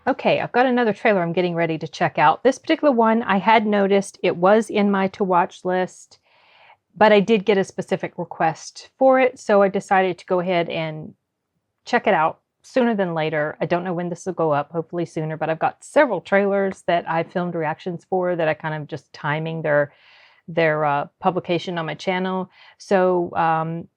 Okay, I've got another trailer I'm getting ready to check out. This particular one, I had noticed it was in my to-watch list, but I did get a specific request for it, so I decided to go ahead and check it out sooner than later. I don't know when this will go up, hopefully sooner, but I've got several trailers that I filmed reactions for that I kind of just timing their publication on my channel. So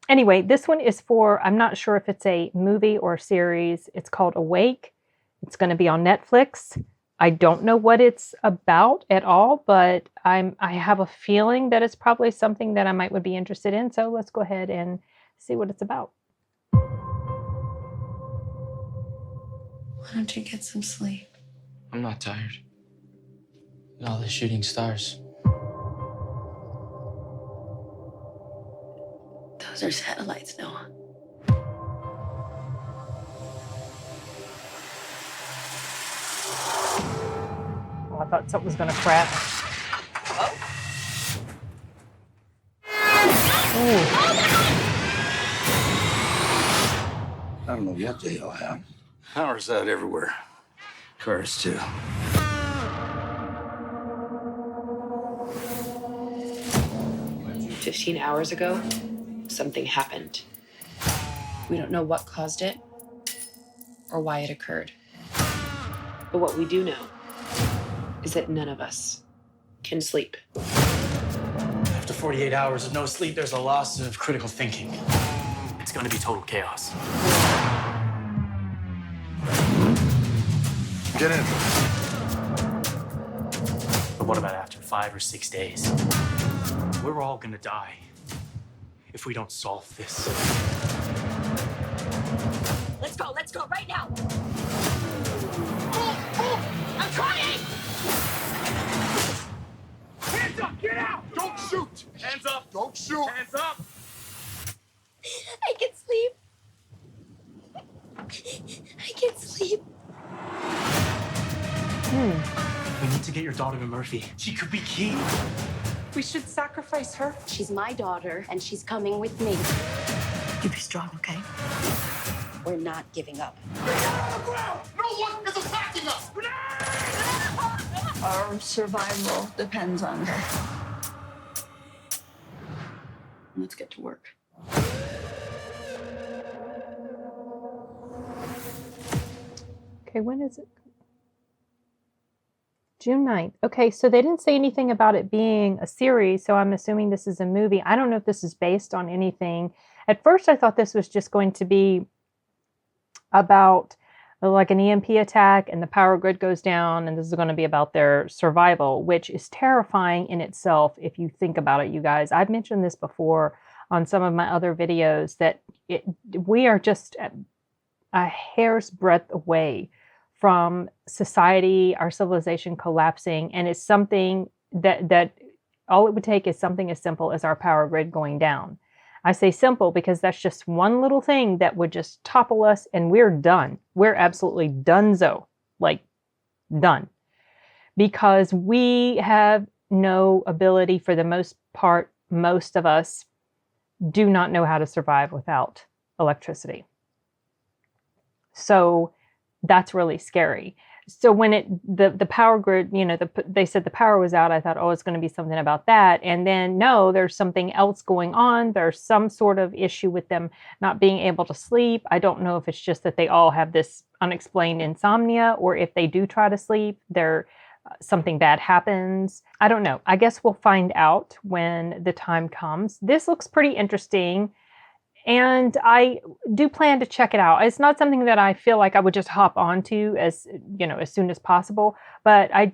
anyway, this one is for, I'm not sure if it's a movie or a series. It's called Awake. It's going to be on Netflix. I don't know what it's about at all, but I have a feeling that it's probably something that I would be interested in. So let's go ahead and see what it's about. Why don't you get some sleep? I'm not tired. All the shooting stars. Those are satellites, Noah. Oh, I thought something was going to crash. I don't know what the hell happened. Power's out everywhere. Cars, too. "15 hours ago, something happened. We don't know what caused it or why it occurred. But what we do know is that none of us can sleep." After 48 hours of no sleep, there's a loss of critical thinking. It's gonna be total chaos. Get in. But what about after 5 or 6 days? We're all gonna die if we don't solve this. Let's go right now. I'm trying. Hands up! Get out! Don't shoot! Hands up! Don't shoot! Hands up! I can sleep. I can sleep. We need to get your daughter to Murphy. She could be key. We should sacrifice her. She's my daughter, and she's coming with me. You be strong, okay? We're not giving up. Get on the ground! No one is attacking us! Our survival depends on her. Let's get to work. Okay, when is it? June 9th. Okay, so they didn't say anything about it being a series, so I'm assuming this is a movie. I don't know if this is based on anything. At first, I thought this was just going to be about like an EMP attack and the power grid goes down, and this is going to be about their survival, which is terrifying in itself if you think about it, you guys. I've mentioned this before on some of my other videos that we are just a hair's breadth away from society, our civilization collapsing, and it's something that all it would take is something as simple as our power grid going down. I say simple because that's just one little thing that would just topple us and we're done. We're absolutely donezo, like done. Because we have no ability, for the most part, most of us do not know how to survive without electricity. So that's really scary. So when the power grid, you know, they said the power was out, I thought, oh, it's going to be something about that. And then no, there's something else going on. There's some sort of issue with them not being able to sleep. I don't know if it's just that they all have this unexplained insomnia, or if they do try to sleep, something bad happens. I don't know. I guess we'll find out when the time comes. This looks pretty interesting. And I do plan to check it out. It's not something that I feel like I would just hop onto as soon as possible, but I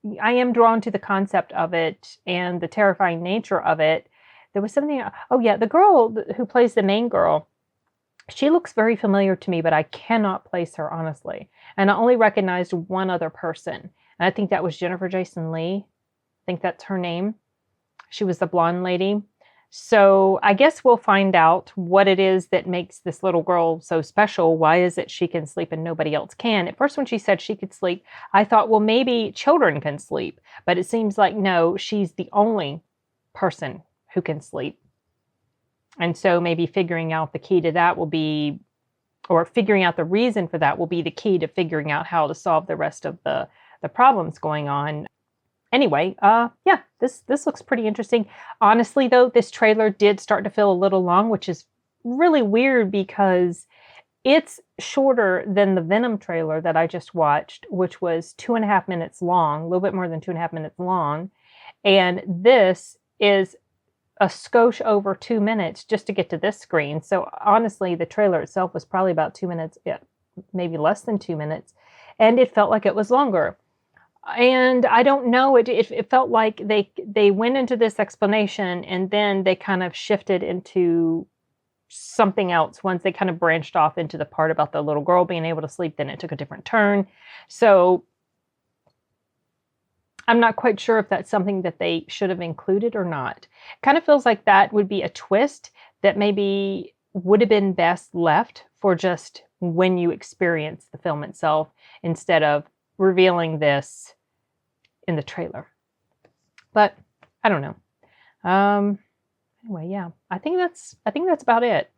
am drawn to the concept of it and the terrifying nature of it. There was something, oh yeah, the girl who plays the main girl, she looks very familiar to me, but I cannot place her, honestly. And I only recognized one other person. And I think that was Jennifer Jason Leigh. I think that's her name. She was the blonde lady. So I guess we'll find out what it is that makes this little girl so special. Why is it she can sleep and nobody else can? At first, when she said she could sleep, I thought, well, maybe children can sleep. But it seems like, no, she's the only person who can sleep. And so maybe figuring out the key to that will be or figuring out the reason for that will be the key to figuring out how to solve the rest of the problems going on. Anyway, yeah, this looks pretty interesting. Honestly, though, this trailer did start to feel a little long, which is really weird because it's shorter than the Venom trailer that I just watched, which was 2.5 minutes long, a little bit more than 2.5 minutes long. And this is a skosh over 2 minutes just to get to this screen. So honestly, the trailer itself was probably about 2 minutes, yeah, maybe less than 2 minutes. And it felt like it was longer. And I don't know, it felt like they went into this explanation and then they kind of shifted into something else once they kind of branched off into the part about the little girl being able to sleep. Then it took a different turn. So I'm not quite sure if that's something that they should have included or not. Kind of feels like that would be a twist that maybe would have been best left for just when you experience the film itself instead of revealing this in the trailer. But I don't know. Anyway, yeah, I think that's about it.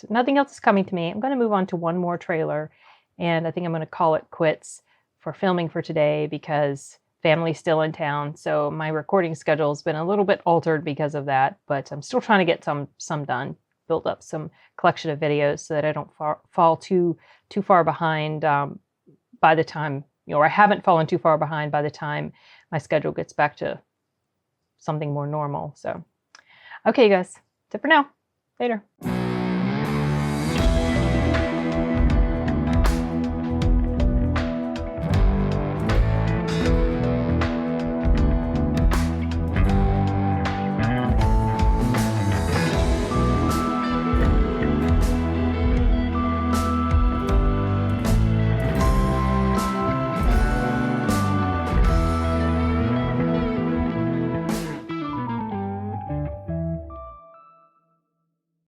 Nothing else is coming to me. I'm going to move on to one more trailer, and I think I'm going to call it quits for filming for today because family's still in town. So my recording schedule has been a little bit altered because of that, but I'm still trying to get some done, build up some collection of videos so that I don't fall too far behind by the time, or I haven't fallen too far behind by the time my schedule gets back to something more normal. So, okay, you guys, that's it for now. Later.